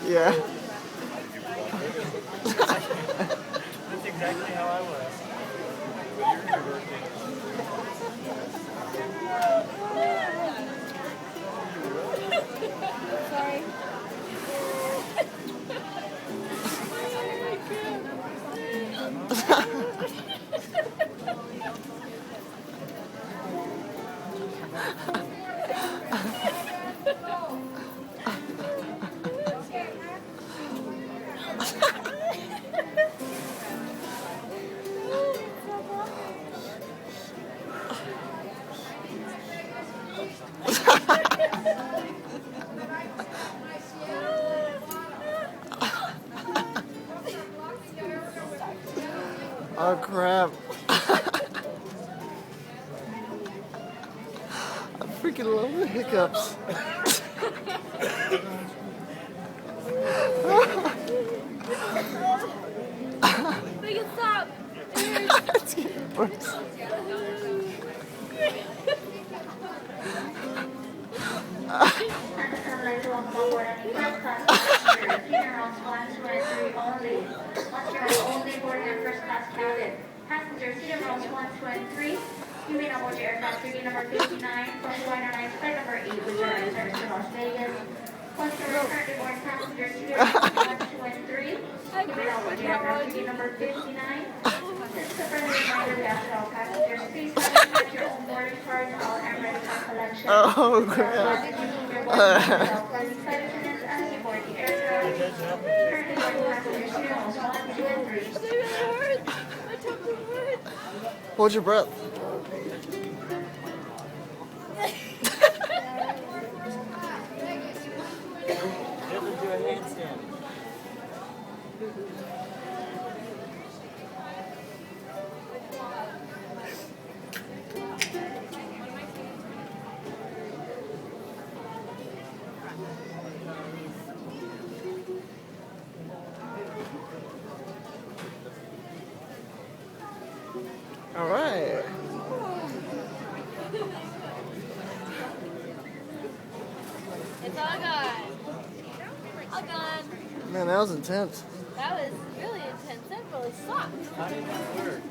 Yeah. That's exactly how I was. Sorry. Oh crap. I freaking love the hiccups. Make it stop. It's getting worse. Passenger seat rows 1, 2, and 3. You may now board your aircraft ticket number 59 from Hawaiian Airlines flight number 8 with direct service to Las Vegas. Customers currently board passenger seat rows 1, 2, and 3. You may now board your aircraft ticket number 59. This is a friendly reminder that all passengers please have your own boarding cards and all air ready for collection. Oh crap. Hold your breath. Never do a handstand. All right. It's all gone. All gone. Man, that was intense. That was really intense. That really sucked. How did that work?